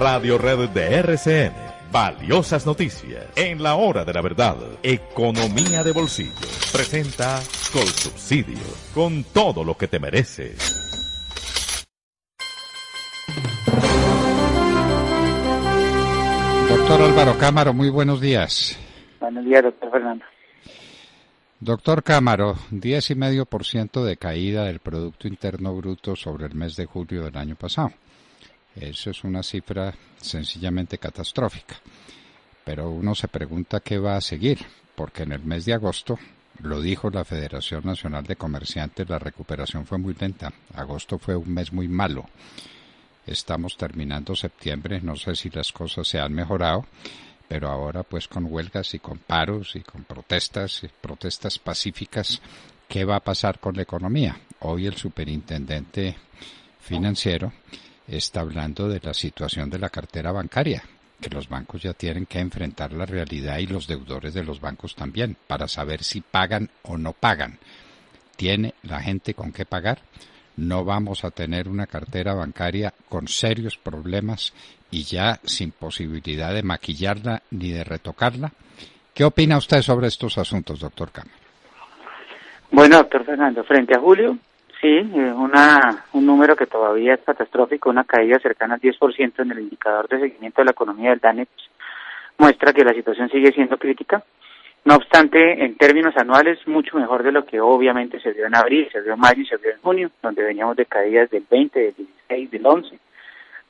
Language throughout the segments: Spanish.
Radio Red de RCN. Valiosas noticias. En la hora de la verdad. Economía de bolsillo. Presenta Colsubsidio. Con todo lo que te mereces. Doctor Álvaro Cámaro, muy buenos días. Buenos días, doctor Fernando. Doctor Cámaro, 10,5% de caída del Producto Interno Bruto sobre el mes de julio del año pasado. Eso es una cifra sencillamente catastrófica. Pero uno se pregunta qué va a seguir, porque en el mes de agosto, lo dijo la Federación Nacional de Comerciantes, la recuperación fue muy lenta. Agosto fue un mes muy malo. Estamos terminando septiembre, no sé si las cosas se han mejorado, pero ahora pues con huelgas y con paros y con protestas pacíficas, ¿qué va a pasar con la economía? Hoy el superintendente financiero está hablando de la situación de la cartera bancaria, que los bancos ya tienen que enfrentar la realidad y los deudores de los bancos también, para saber si pagan o no pagan. ¿Tiene la gente con qué pagar? No vamos a tener una cartera bancaria con serios problemas y ya sin posibilidad de maquillarla ni de retocarla. ¿Qué opina usted sobre estos asuntos, doctor Cámara? Bueno, doctor Fernando, frente a julio, sí, un número que todavía es catastrófico, una caída cercana al 10% en el indicador de seguimiento de la economía del DANE, muestra que la situación sigue siendo crítica. No obstante, en términos anuales, mucho mejor de lo que obviamente se vio en abril, se vio en mayo y se vio en junio, donde veníamos de caídas del 20, del 16, del 11.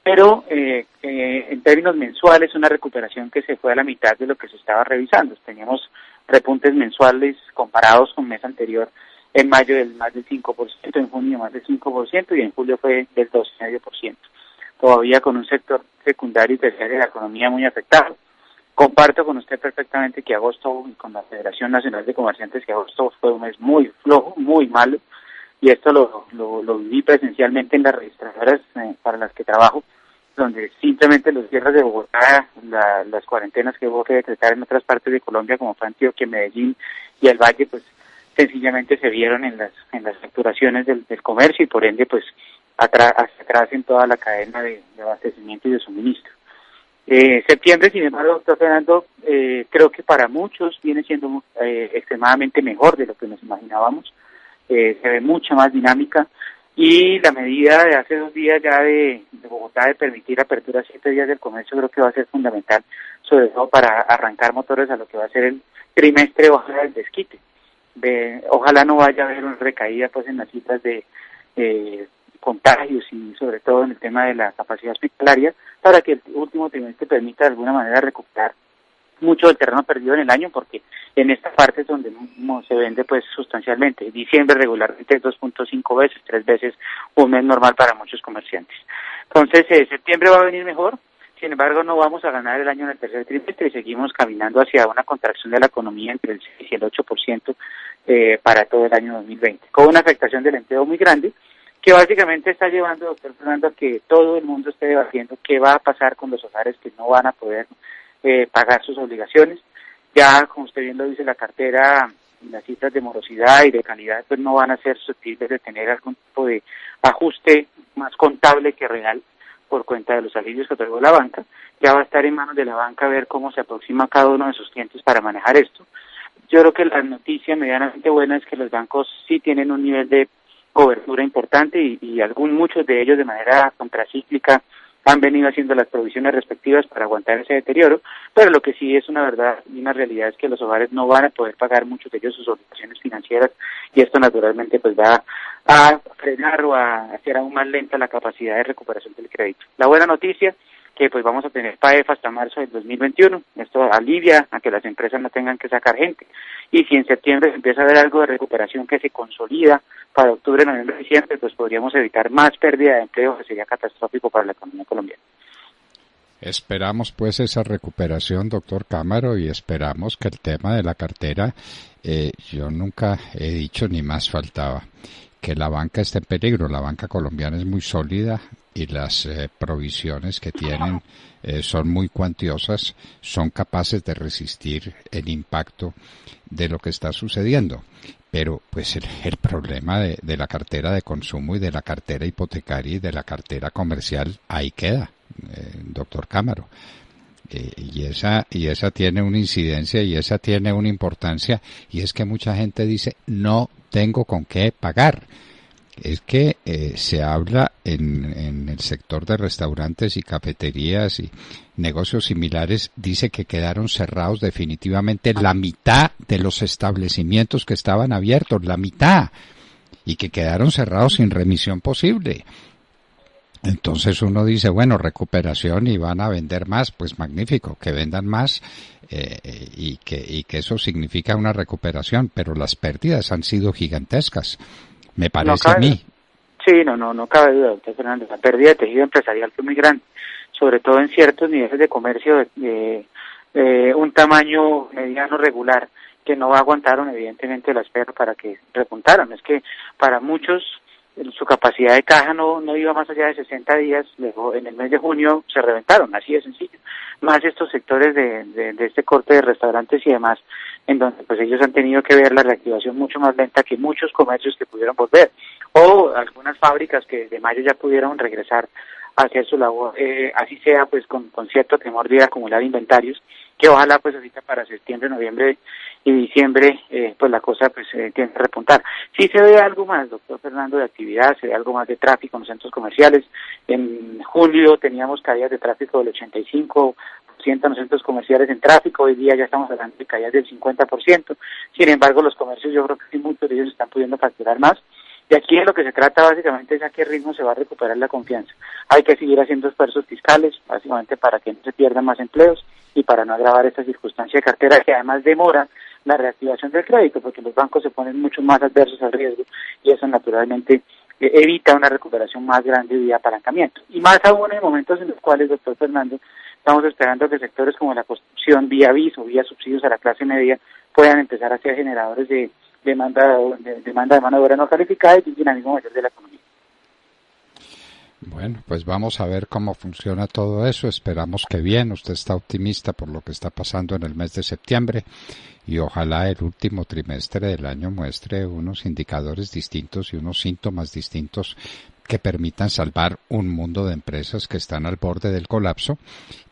Pero en términos mensuales, una recuperación que se fue a la mitad de lo que se estaba revisando. Teníamos repuntes mensuales comparados con el mes anterior, en mayo del más del 5%, en junio más del 5% y en julio fue del 2,5%. Todavía con un sector secundario y terciario de la economía muy afectado. Comparto con usted perfectamente que agosto, y con la Federación Nacional de Comerciantes, que agosto fue un mes muy flojo, muy malo, y esto lo viví presencialmente en las registradoras para las que trabajo, donde simplemente los cierres de Bogotá, las cuarentenas que hubo que decretar en otras partes de Colombia, como fue Antioquia, Medellín y el Valle, pues sencillamente se vieron en las facturaciones del comercio y por ende pues hacia atrás en toda la cadena de abastecimiento y de suministro. Septiembre, sin embargo, doctor Fernando, creo que para muchos viene siendo extremadamente mejor de lo que nos imaginábamos. Se ve mucha más dinámica y la medida de hace 2 días ya de Bogotá de permitir apertura 7 días del comercio creo que va a ser fundamental, sobre todo para arrancar motores a lo que va a ser el trimestre, ojalá del desquite. Ojalá no vaya a haber una recaída pues en las cifras de contagios y sobre todo en el tema de la capacidad hospitalaria, para que el último trimestre permita de alguna manera recuperar mucho del terreno perdido en el año, porque en esta parte es donde no se vende pues sustancialmente. Diciembre regularmente es 2.5 veces, 3 veces un mes normal para muchos comerciantes. Entonces, septiembre va a venir mejor, sin embargo no vamos a ganar el año en el tercer trimestre y seguimos caminando hacia una contracción de la economía entre el 6 y el 8% para todo el año 2020, con una afectación del empleo muy grande, que básicamente está llevando, doctor Fernando, a que todo el mundo esté debatiendo qué va a pasar con los hogares que no van a poder pagar sus obligaciones. Ya, como usted bien lo dice, la cartera, las cifras de morosidad y de calidad pues no van a ser susceptibles de tener algún tipo de ajuste más contable que real por cuenta de los alivios que otorgó la banca. Ya va a estar en manos de la banca ver cómo se aproxima cada uno de sus clientes para manejar esto. Yo creo que la noticia medianamente buena es que los bancos sí tienen un nivel de cobertura importante y muchos de ellos de manera contracíclica han venido haciendo las provisiones respectivas para aguantar ese deterioro, pero lo que sí es una verdad y una realidad es que los hogares no van a poder pagar muchos de ellos sus obligaciones financieras y esto naturalmente pues va a frenar o a hacer aún más lenta la capacidad de recuperación del crédito. La buena noticia que pues vamos a tener PAEF hasta marzo del 2021, esto alivia a que las empresas no tengan que sacar gente, y si en septiembre se empieza a ver algo de recuperación que se consolida para octubre, noviembre, diciembre, pues podríamos evitar más pérdida de empleo, que sería catastrófico para la economía colombiana. Esperamos pues esa recuperación, doctor Cámaro, y esperamos que el tema de la cartera, yo nunca he dicho ni más faltaba, que la banca esté en peligro. La banca colombiana es muy sólida y las provisiones que tienen son muy cuantiosas, son capaces de resistir el impacto de lo que está sucediendo. Pero pues el problema de la cartera de consumo y de la cartera hipotecaria y de la cartera comercial ahí queda. doctor Cámaro. Y esa tiene una incidencia y esa tiene una importancia, y es que mucha gente dice no tengo con qué pagar. Es que se habla en el sector de restaurantes y cafeterías y negocios similares, dice que quedaron cerrados definitivamente la mitad de los establecimientos que estaban abiertos, la mitad, y que quedaron cerrados sin remisión posible. Entonces uno dice, bueno, recuperación y van a vender más, pues magnífico, que vendan más y que eso significa una recuperación, pero las pérdidas han sido gigantescas, me parece a mí. Sí, no cabe duda, doctor Fernando, la pérdida de tejido empresarial fue muy grande, sobre todo en ciertos niveles de comercio de un tamaño mediano regular, que no aguantaron evidentemente la espera para que repuntaran. Es que para muchos su capacidad de caja no iba más allá de 60 días, luego en el mes de junio se reventaron, así de sencillo. Más estos sectores de este corte de restaurantes y demás, en donde pues ellos han tenido que ver la reactivación mucho más lenta que muchos comercios que pudieron volver, o algunas fábricas que de mayo ya pudieron regresar a hacer su labor, así sea pues con cierto temor de acumular inventarios, que ojalá pues ahorita para septiembre, noviembre y diciembre pues la cosa pues tiende a repuntar. Sí se ve algo más, doctor Fernando, de actividad, se ve algo más de tráfico en los centros comerciales. En julio teníamos caídas de tráfico del 85% en los centros comerciales en tráfico, hoy día ya estamos hablando de caídas del 50%. Sin embargo, los comercios, yo creo que sí, muchos de ellos están pudiendo facturar más. Y aquí de lo que se trata básicamente es a qué ritmo se va a recuperar la confianza. Hay que seguir haciendo esfuerzos fiscales, básicamente para que no se pierdan más empleos y para no agravar esta circunstancia de cartera que además demora la reactivación del crédito, porque los bancos se ponen mucho más adversos al riesgo y eso naturalmente evita una recuperación más grande y apalancamiento. Y más aún en momentos en los cuales, doctor Fernando, estamos esperando que sectores como la construcción, vía aviso, vía subsidios a la clase media, puedan empezar a ser generadores de demanda de mano de obra no calificada y de un dinamismo mayor de la economía. Bueno, pues vamos a ver cómo funciona todo eso. Esperamos que bien. Usted está optimista por lo que está pasando en el mes de septiembre y ojalá el último trimestre del año muestre unos indicadores distintos y unos síntomas distintos que permitan salvar un mundo de empresas que están al borde del colapso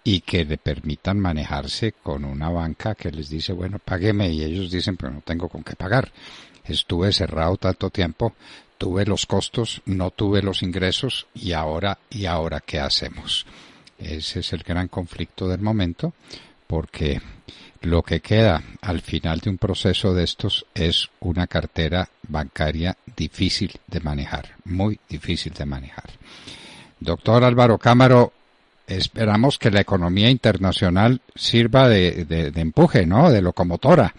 y que le permitan manejarse con una banca que les dice, bueno, págueme, y ellos dicen, pero no tengo con qué pagar. Estuve cerrado tanto tiempo, tuve los costos, no tuve los ingresos y ahora ¿qué hacemos? Ese es el gran conflicto del momento, porque lo que queda al final de un proceso de estos es una cartera bancaria difícil de manejar, muy difícil de manejar. Doctor Álvaro Cámaro, esperamos que la economía internacional sirva de empuje, ¿no? De locomotora,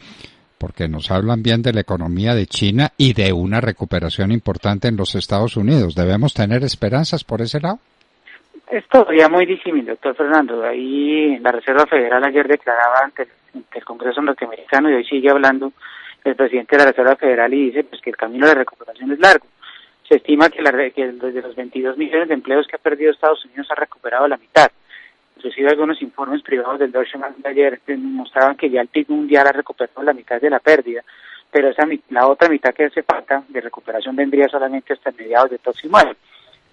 porque nos hablan bien de la economía de China y de una recuperación importante en los Estados Unidos. ¿Debemos tener esperanzas por ese lado? Es todavía muy disímil, doctor Fernando. Ahí la Reserva Federal ayer declaraba ante el Congreso norteamericano y hoy sigue hablando el presidente de la Reserva Federal y dice pues que el camino de la recuperación es largo. Se estima que desde los 22 millones de empleos que ha perdido Estados Unidos ha recuperado la mitad. Inclusive algunos informes privados del Deutsche Bank de ayer mostraban que ya el PIB mundial ha recuperado la mitad de la pérdida, pero la otra mitad que hace falta de recuperación vendría solamente hasta mediados del próximo año.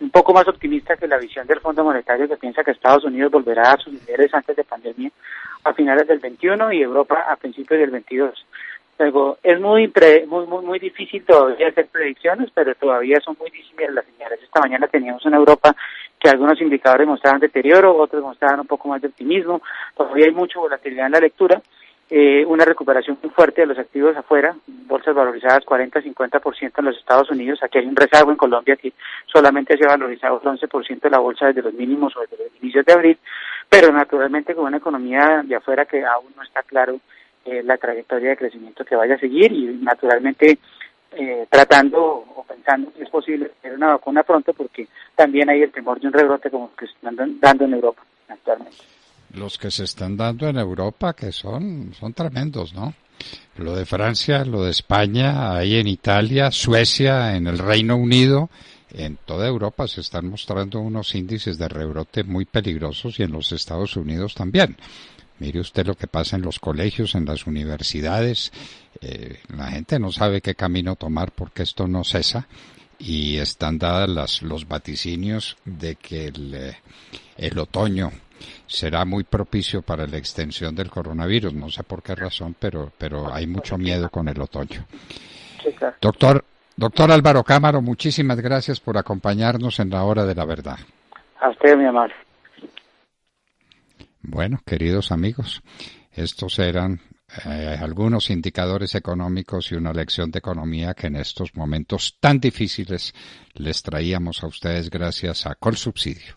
Un poco más optimista que la visión del Fondo Monetario, que piensa que Estados Unidos volverá a sus niveles antes de pandemia a finales del 21 y Europa a principios del 22. Luego, es muy difícil todavía hacer predicciones, pero todavía son muy difíciles las señales. Esta mañana teníamos en Europa que algunos indicadores mostraban deterioro, otros mostraban un poco más de optimismo. Todavía hay mucha volatilidad en la lectura. Una recuperación muy fuerte de los activos afuera, bolsas valorizadas 40-50% en los Estados Unidos. Aquí hay un rezago en Colombia que solamente se ha valorizado el 11% de la bolsa desde los mínimos o desde los inicios de abril, pero naturalmente con una economía de afuera que aún no está claro la trayectoria de crecimiento que vaya a seguir y naturalmente tratando o pensando que es posible tener una vacuna pronto, porque también hay el temor de un rebrote como el que se están dando en Europa actualmente. Los que se están dando en Europa, que son tremendos, ¿no? Lo de Francia, lo de España, ahí en Italia, Suecia, en el Reino Unido, en toda Europa se están mostrando unos índices de rebrote muy peligrosos y en los Estados Unidos también. Mire usted lo que pasa en los colegios, en las universidades, la gente no sabe qué camino tomar porque esto no cesa y están dadas los vaticinios de que el otoño será muy propicio para la extensión del coronavirus. No sé por qué razón, pero hay mucho miedo con el otoño. Sí, claro. Doctor Álvaro Cámaro, muchísimas gracias por acompañarnos en la Hora de la Verdad. A usted, mi amor. Bueno, queridos amigos, estos eran algunos indicadores económicos y una lección de economía que en estos momentos tan difíciles les traíamos a ustedes gracias a Colsubsidio.